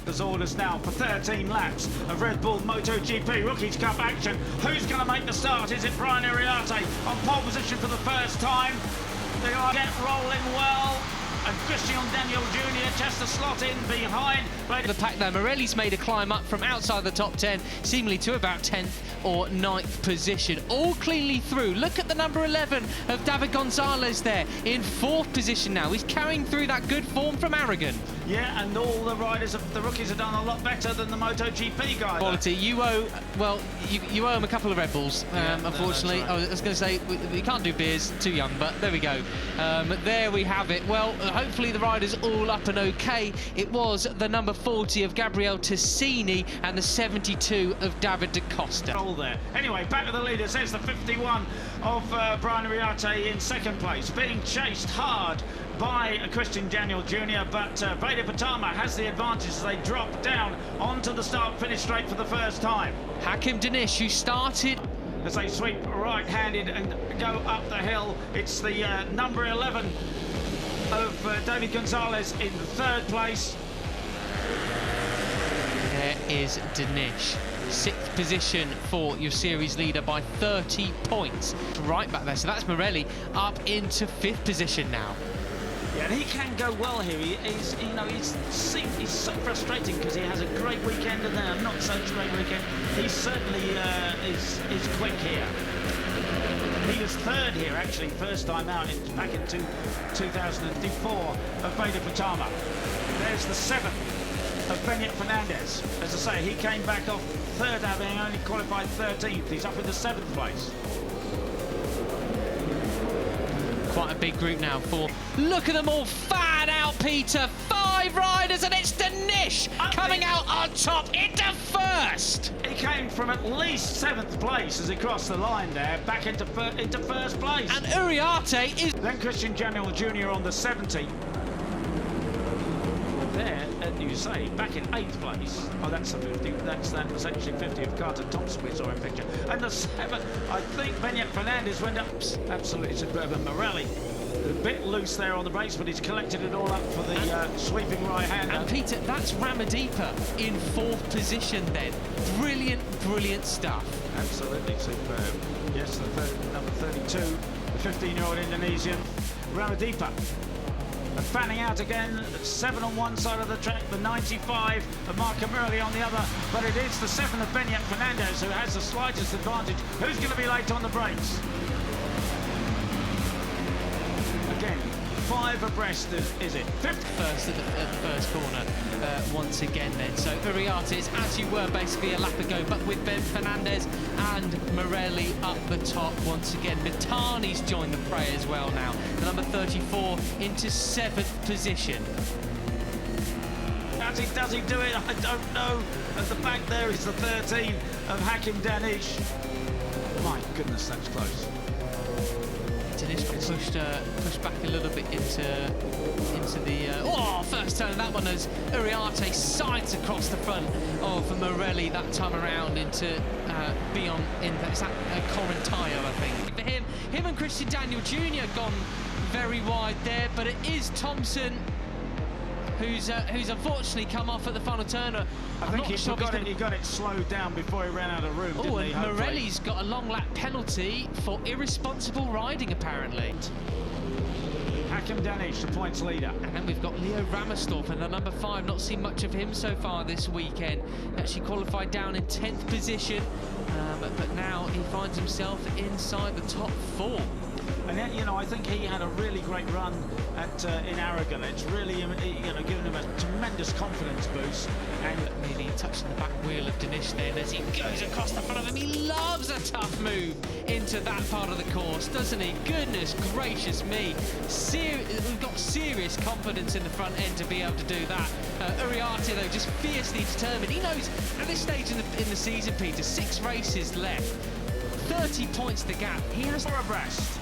There's orders now for 13 laps of Red Bull MotoGP Rookies Cup action. Who's going to make the start? Is it Brian Iriarte on pole position for the first time? They are get rolling well. And Christian Daniel Jr. just to slot in behind. The pack there, Morelli's made a climb up from outside the top 10, seemingly to about 10th or 9th position. All cleanly through. Look at the number 11 of David Gonzalez there in 4th position now. He's carrying through that good form from Aragon. Yeah, and all the riders, the rookies have done a lot better than the MotoGP guy. Quality. You owe, well, you owe him a couple of Red Bulls, unfortunately. No, right. I was going to say, we can't do beers, too young, but there we go. There we have it. Well, hopefully the riders all up and okay. It was the number 40 of Gabriele Tassini and the 72 of David da Costa. All there. Anyway, back to the leaders. There's the 51 of Brian Iriarte in 2nd place, being chased hard by Christian Daniel Jr., but Veda Pratama has the advantage as they drop down onto the start-finish straight for the first time. Hakim Danish, who started as they sweep right-handed and go up the hill. It's the number 11 of David Gonzalez in 3rd place. There is Danish. 6th position for your series leader by 30 points. Right back there, so that's Morelli up into 5th position now. Yeah, and he can go well here. He's so frustrating because he has a great weekend and then a not such great weekend. He certainly is quick here. He was 3rd here, actually, first time out back in 2004 of Veda Pratama. There's the 7th of Benyat Fernandez. As I say, he came back off 3rd, having only qualified 13th. He's up in the 7th place. Quite a big group now for... Look at them all fan out, Peter. 5 riders, and it's Danish coming out on top into 1st. He came from at least 7th place as he crossed the line there, back into 1st place. And Iriarte is... Then Christian Daniel Jr. on the 70. There, you say, back in 8th place. Oh, that's the 50. That was actually 50 of Carter Thompson we saw in picture. And the 7th, I think Benyat Fernandez went up. Absolutely superb. And Morelli, a bit loose there on the brakes, but he's collected it all up for the sweeping right-hander. And Peter, that's Ramadipa in 4th position then. Brilliant, brilliant stuff. Absolutely superb. Yes, the number 32, the 15-year-old Indonesian, Ramadipa. And fanning out again, 7 on one side of the track, the 95 of Marco Morelli on the other, but it is the 7 of Benyat Fernandez who has the slightest advantage. Who's going to be late on the brakes? Again, 5 abreast, is it? 5th? First at the first corner, once again then. So Iriarte is, as you were, basically a lap ago, but with Ben Fernandez and Morelli up the top once again. Mitani's joined the fray as well now. The number 34 into 7th position. Does he do it? I don't know. At the back there is the 13 of Hakim Danish. My goodness, that's close. Danish got pushed back a little bit into the first turn of that one as Iriarte sides across the front of Morelli that time around into beyond in is that Correntayo, I think. For him and Christian Daniel Jr. gone very wide there, but it is Thompson who's unfortunately come off at the final turn. I think he got it slowed down before he ran out of room, didn't he? And Morelli's got a long lap penalty for irresponsible riding, apparently. Hakim Danish, the points leader. And then we've got Leo Ramersdorf and the number 5. Not seen much of him so far this weekend. Actually qualified down in 10th position, but now he finds himself inside the top 4. And yet, you know, I think he had a really great run in Aragon. It's really, given him a tremendous confidence boost. And nearly touching the back wheel of Danish then as he goes across the front of him. He loves a tough move into that part of the course, doesn't he? Goodness gracious me. We've got serious confidence in the front end to be able to do that. Iriarte, though, just fiercely determined. He knows at this stage in the season, Peter, 6 races left, 30 points the gap. He has 4 abreast.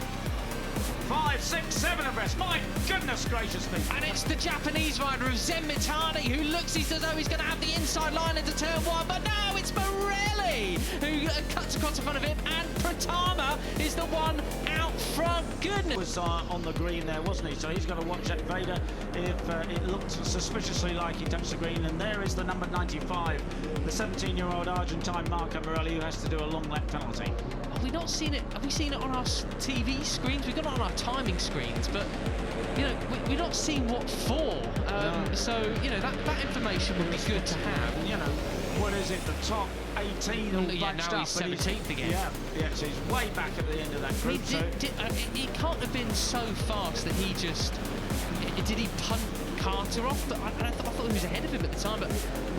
5, 6, 7 abreast. My goodness gracious me. And it's the Japanese rider of Zen Mitani who looks as though he's going to have the inside line into turn 1, but no, it's Morelli who cuts across the front of him, and Pratama is the one out front. Goodness. Was on the green there, wasn't he? So he's got to watch that Veda if it looked suspiciously like he touched the green. And there is the number 95, the 17-year-old Argentine Marco Morelli, who has to do a long lap penalty. Have we not seen it? Have we seen it on our TV screens? We've got it on our timing screens, but you know, we've not seen what for. So you know that information would be good to have. And, you know, what is it? The top 18 all yeah, bunched now up, he's but 17th again. Yeah, so he's way back at the end of that I mean, group. it can't have been so fast that he just did he punt Carter off? But I thought he was ahead of him at the time, but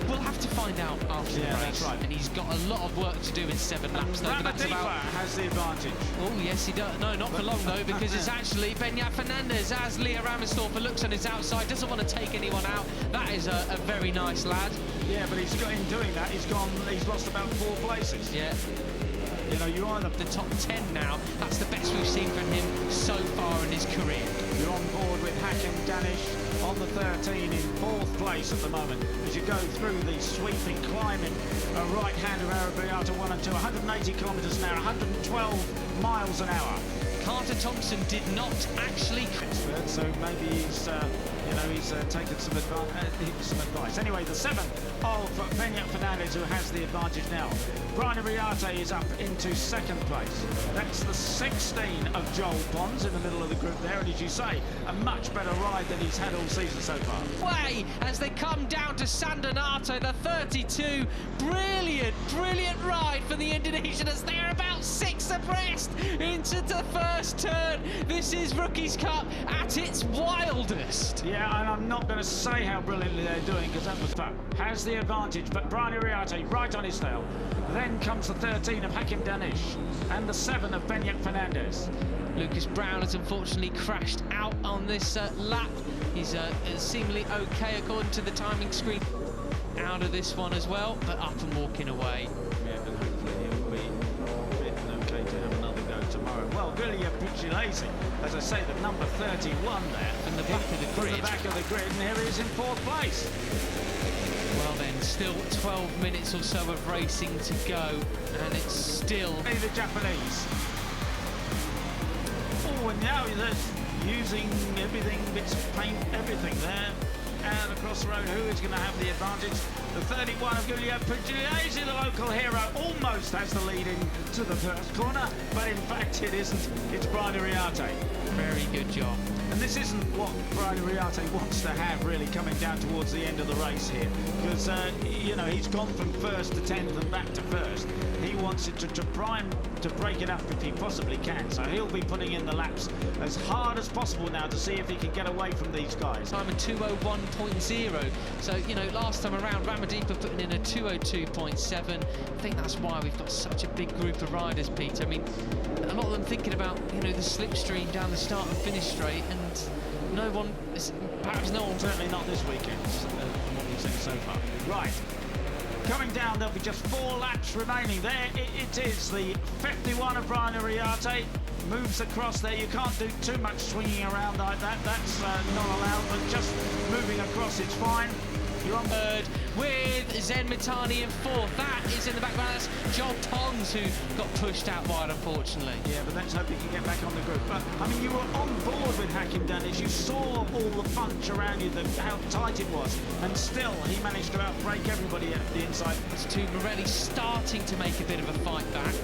we'll have to find out after the race. That's right. And he's got a lot of work to do in 7 laps. Though, but that's about... has the advantage. Oh yes, he does. No, not for long though, because it's actually Beñat Fernandez as Leo Ramsdorfer looks on his outside, doesn't want to take anyone out. That is a very nice lad. Yeah, but he's got in doing that. He's lost about 4 places. Yeah. You know, you either the top 10 now. That's the best we've seen from him so far in his career. You're on board with Hakim Danish on the 13 in 4th place at the moment. As you go through the sweeping, climbing right-hander Arabiata 1 and 2, 180 kilometres an hour, 112 miles an hour. Carter Thompson did not actually... So maybe he's, he's taken some advice. Anyway, the 7 of Beñat Fernandez, who has the advantage now. Brian Ariarte is up into 2nd place. That's the 16 of Joel Pons in the middle of the group there. And as you say, a much better ride than he's had all season so far. Way as they come down to San Donato, the 32. Brilliant ride for the Indonesian as they're about 6 abreast into the first turn. This is Rookies Cup at its wildest. Yeah, and I'm not going to say how brilliantly they're doing because that was fun. Has the advantage, but Brian Ariarte right on his tail. Then comes the 13 of Hakim Danish and the 7 of Beñat Fernandez. Lucas Brown has unfortunately crashed out on this lap. He's seemingly okay according to the timing screen. Out of this one as well, but up and walking away. Yeah, but hopefully he'll be fit and okay to have another go tomorrow. Well, Giulia Pucciolesi, as I say, the number 31 there. From the back of the grid. From the back of the grid, and here he is in 4th place. Well then, still 12 minutes or so of racing to go, and it's still... The Japanese. Oh, and now they're using everything, bits of paint, everything there. And across the road, who is going to have the advantage? The 31 of Giulia Pucciolesi, the local hero, almost has the lead into the first corner, but in fact it isn't. It's Brian Ariarte. Very good job. And this isn't what Brian Ariarte wants to have, really, coming down towards the end of the race here. Because, you know, he's gone from 1st to 10th and back to 1st. He wants it to break it up if he possibly can. So he'll be putting in the laps as hard as possible now to see if he can get away from these guys. Time a 2:01.0. So, you know, last time around, Ramadipa putting in a 2:02.7. I think that's why we've got such a big group of riders, Peter. I mean, a lot of them thinking about, you know, the slipstream down the start and finish straight, and no one, perhaps no one... Certainly not this weekend, from what we've seen so far. Right. Coming down, there'll be just 4 laps remaining. There it is, the 51 of Brian Ariarte moves across there. You can't do too much swinging around like that. That's not allowed, but just moving across is fine. You're on third with Zen Mitani in 4th. That is in the background. That's Joel Pons who got pushed out wide, unfortunately. Yeah, but let's hope he can get back on the group. But, I mean, you were on board with Hakim Danish. You saw all the punch around you, how tight it was. And still, he managed to outbreak everybody at the inside. It's to Morelli starting to make a bit of a fight back.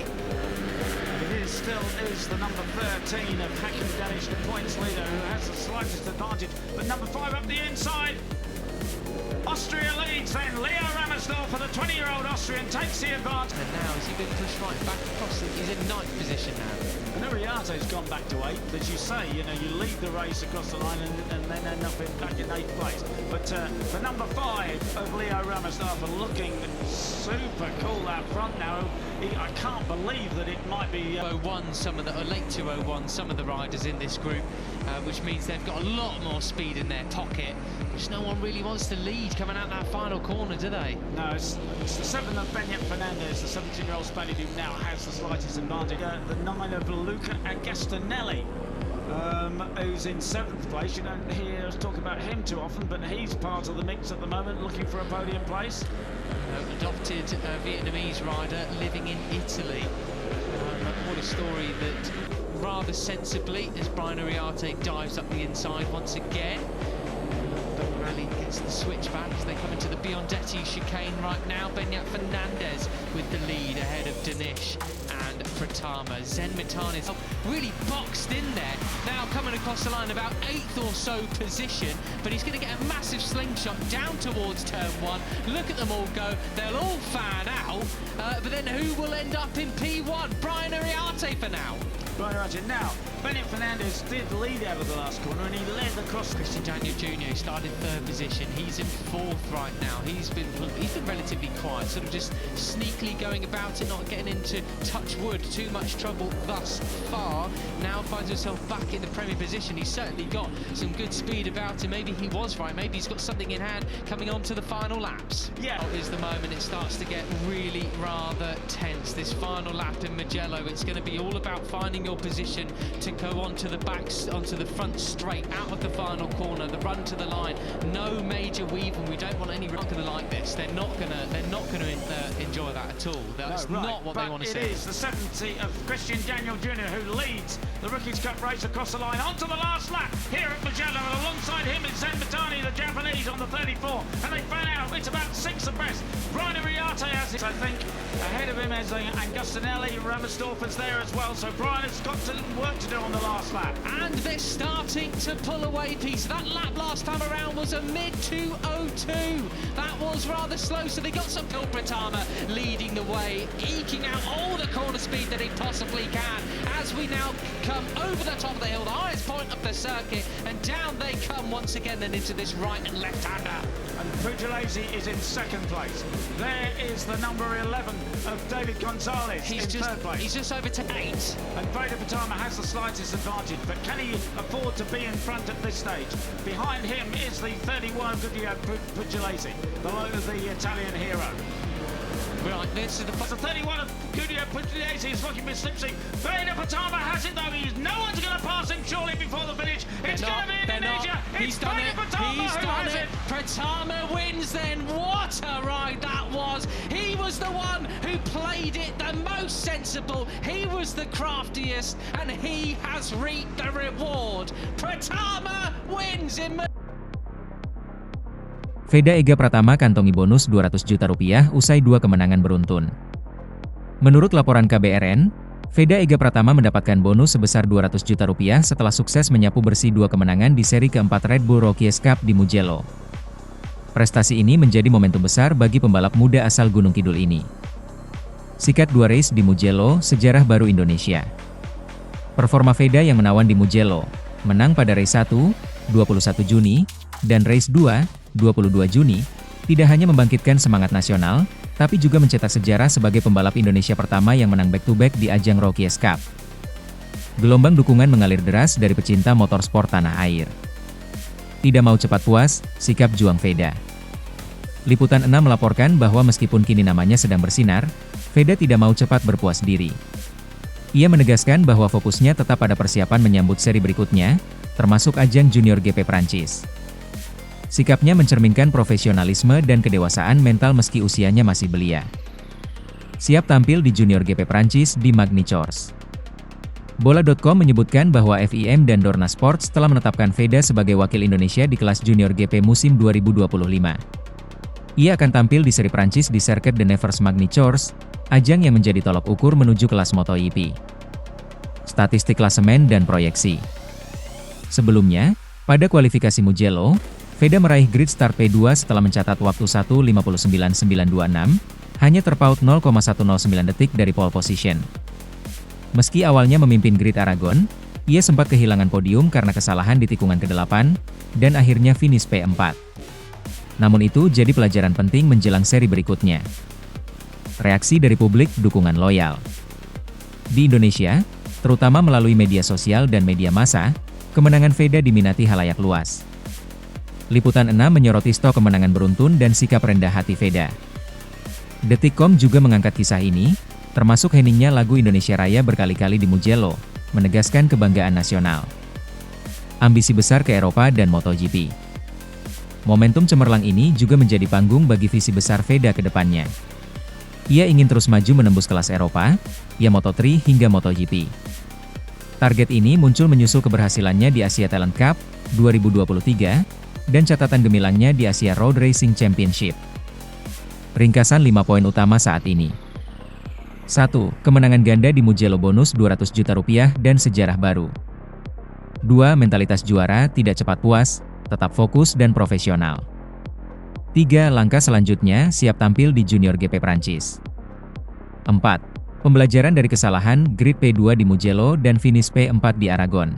It still is the number 13 of Hakim Danish, the points leader, who has the slightest advantage. But number 5 up the inside. Austria leads, then Leo Ramsdorfer, the 20-year-old Austrian, takes the advantage. And now, has he been pushed right back across? He's in 9th position now. And Ariarte's gone back to 8th. As you say, you know, you lead the race across the line and then end up back in 8th place. But the number 5 of Leo Ramsdorfer looking super cool out front now. I can't believe that it might be... 2:01, some of the late 2:01, some of the riders in this group, which means they've got a lot more speed in their pocket, which no one really wants to lead coming out that final corner, do they? No, it's the 7 of Beñat Fernandez, the 17-year-old Spaniard, who now has the slightest advantage. The 9 of Luca Agostinelli, who's in 7th place. You don't hear us talk about him too often, but he's part of the mix at the moment, looking for a podium place. Adopted Vietnamese rider living in Italy. What a story that rather sensibly as Brian Ariarte dives up the inside once again. But Rally gets the switch back as they come into the Biondetti chicane right now. Benyat Fernandez with the lead ahead of Danish and Pratama. Zen Mitani is really boxed in there. Now coming across the line about 8th or so position, but he's going to get a massive slingshot down towards turn 1. Look at them all go. They'll all fan out, but then who will end up in P1? Brian Ariarte for now. Brian Ariarte. Now, Benyat Fernandez did lead out of the last corner and he led across. Christian Daniel Jr. started 3rd position. He's in 4th right now. He's been relatively quiet, sort of just sneakily going about it, not getting into touch wood too much trouble thus far. Now finds himself back in the Premier position. He's certainly got some good speed about him. Maybe he was right. Maybe he's got something in hand coming on to the final laps. Yeah. Is the moment it starts to get really rather tense. This final lap in Mugello, it's going to be all about finding your position to go onto the onto the front straight, out of the final corner, the run to the line. No major weave, and we don't want any rucker like this. They're not gonna enjoy that at all. That's not what they want to see. It is the 70 of Christian Daniel Jr. who leads the Rookies Cup race across the line onto the last lap here at Mugello, and alongside him is Zen Mitani, the Japanese, on the 34, and they fan out. It's about 6 abreast. Brian Ariarte has it, I think, ahead of him as Angustinelli. Ramersdorf is there as well, so Brian has got some work to do on the last lap. And they're starting to pull away, Peter. That lap last time around was a mid-2:02. That was rather slow, so they got some Phil Pratama leading the way, eking out all the corner speed that he possibly can. As we now come over the top of the hill, the highest point of the circuit, and down they come once again and into this right and left-hander. And Pugliese is in 2nd place. There is the number 11 of David Gonzalez in 3rd place. He's just over to 8. And Veda Pratama has the slightest advantage, but can he afford to be in front at this stage? Behind him is the 31 Pugliese, the Italian hero. Right, this is the 31 of Pugliese is looking with slipstream. Veda Pratama has it though. No one's going to pass him surely before the finish. It's going to be Indonesia. It's Veda Pratama who has it. Pratama wins then. What a ride that was. He was the one who played it the most sensible. He was the craftiest, and he has reaped the reward. Pratama wins in Veda Ega Pratama kantongi bonus 200 juta rupiah usai 2 kemenangan beruntun. Menurut laporan KBRN, Veda Ega Pratama mendapatkan bonus sebesar 200 juta rupiah setelah sukses menyapu bersih 2 kemenangan di seri keempat Red Bull Rookies Cup di Mugello. Prestasi ini menjadi momentum besar bagi pembalap muda asal Gunung Kidul ini. Sikat 2 race di Mugello, sejarah baru Indonesia. Performa Veda yang menawan di Mugello, menang pada race 1, 21 Juni, dan race 2, 22 Juni, tidak hanya membangkitkan semangat nasional, tapi juga mencetak sejarah sebagai pembalap Indonesia pertama yang menang back-to-back di ajang Rookies Cup. Gelombang dukungan mengalir deras dari pecinta motorsport tanah air. Tidak mau cepat puas, sikap juang Veda. Liputan 6 melaporkan bahwa meskipun kini namanya sedang bersinar, Veda tidak mau cepat berpuas diri. Ia menegaskan bahwa fokusnya tetap pada persiapan menyambut seri berikutnya, termasuk ajang Junior GP Prancis. Sikapnya mencerminkan profesionalisme dan kedewasaan mental meski usianya masih belia. Siap tampil di Junior GP Prancis di Magny-Cours. Bola.com menyebutkan bahwa FIM dan Dorna Sports telah menetapkan Veda sebagai wakil Indonesia di kelas Junior GP musim 2025. Ia akan tampil di seri Prancis di Circuit de Nevers Magny-Cours, ajang yang menjadi tolok ukur menuju kelas MotoGP. Statistik klasemen dan proyeksi. Sebelumnya, pada kualifikasi Mugello, Veda meraih grid start P2 setelah mencatat waktu 1:59.926, hanya terpaut 0,109 detik dari pole position. Meski awalnya memimpin grid Aragon, ia sempat kehilangan podium karena kesalahan di tikungan ke-8, dan akhirnya finish P4. Namun itu jadi pelajaran penting menjelang seri berikutnya. Reaksi dari publik, dukungan loyal. Di Indonesia, terutama melalui media sosial dan media massa, kemenangan Veda diminati halayak luas. Liputan 6 menyoroti stok kemenangan beruntun dan sikap rendah hati Veda. Detik.com juga mengangkat kisah ini, termasuk heningnya lagu Indonesia Raya berkali-kali di Mugello, menegaskan kebanggaan nasional. Ambisi besar ke Eropa dan MotoGP. Momentum cemerlang ini juga menjadi panggung bagi visi besar Veda ke depannya. Ia ingin terus maju menembus kelas Eropa, ya Moto3 hingga MotoGP. Target ini muncul menyusul keberhasilannya di Asia Talent Cup 2023 dan catatan gemilangnya di Asia Road Racing Championship. Ringkasan 5 poin utama saat ini. 1. Kemenangan ganda di Mugello bonus 200 juta rupiah dan sejarah baru. 2. Mentalitas juara, tidak cepat puas, tetap fokus dan profesional. 3. Langkah selanjutnya, siap tampil di Junior GP Prancis. 4. Pembelajaran dari kesalahan, grid P2 di Mugello dan finish P4 di Aragon.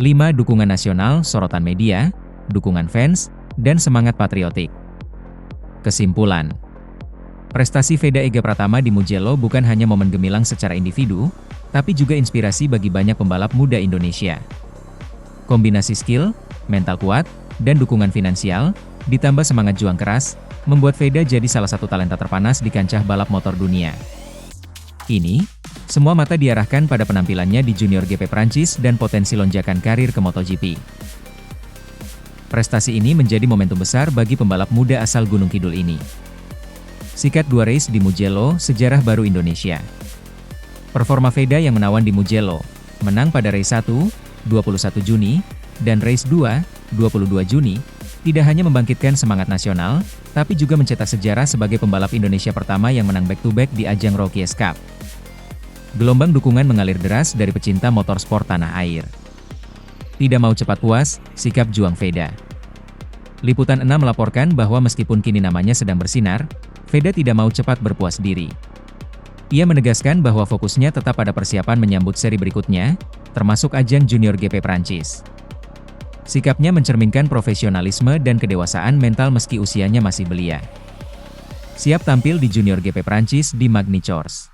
5. Dukungan nasional, sorotan media, dukungan fans, dan semangat patriotik. Kesimpulan. Prestasi Veda Ega Pratama di Mugello bukan hanya momen gemilang secara individu, tapi juga inspirasi bagi banyak pembalap muda Indonesia. Kombinasi skill, mental kuat, dan dukungan finansial, ditambah semangat juang keras, membuat Veda jadi salah satu talenta terpanas di kancah balap motor dunia. Kini, semua mata diarahkan pada penampilannya di Junior GP Prancis dan potensi lonjakan karir ke MotoGP. Prestasi ini menjadi momentum besar bagi pembalap muda asal Gunung Kidul ini. Sikat 2 race di Mugello, sejarah baru Indonesia. Performa Veda yang menawan di Mugello, menang pada race 1, 21 Juni, dan race 2, 22 Juni, tidak hanya membangkitkan semangat nasional, tapi juga mencetak sejarah sebagai pembalap Indonesia pertama yang menang back-to-back di ajang Rookies Cup. Gelombang dukungan mengalir deras dari pecinta motorsport tanah air. Tidak mau cepat puas, sikap juang Veda. Liputan 6 melaporkan bahwa meskipun kini namanya sedang bersinar, Veda tidak mau cepat berpuas diri. Ia menegaskan bahwa fokusnya tetap pada persiapan menyambut seri berikutnya, termasuk ajang Junior GP Prancis. Sikapnya mencerminkan profesionalisme dan kedewasaan mental meski usianya masih belia. Siap tampil di Junior GP Prancis di Magny-Cours.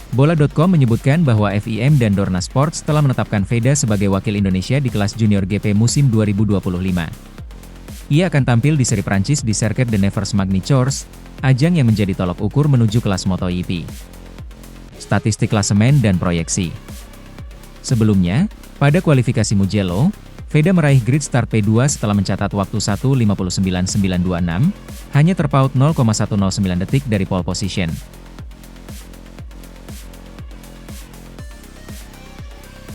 Bola.com menyebutkan bahwa FIM dan Dorna Sports telah menetapkan Veda sebagai wakil Indonesia di kelas Junior GP musim 2025. Ia akan tampil di seri Prancis di Circuit de Nevers Magny-Cours, ajang yang menjadi tolok ukur menuju kelas MotoGP. Statistik klasemen dan proyeksi. Sebelumnya, pada kualifikasi Mugello, Veda meraih grid start P2 setelah mencatat waktu 1:59.926, hanya terpaut 0,109 detik dari pole position.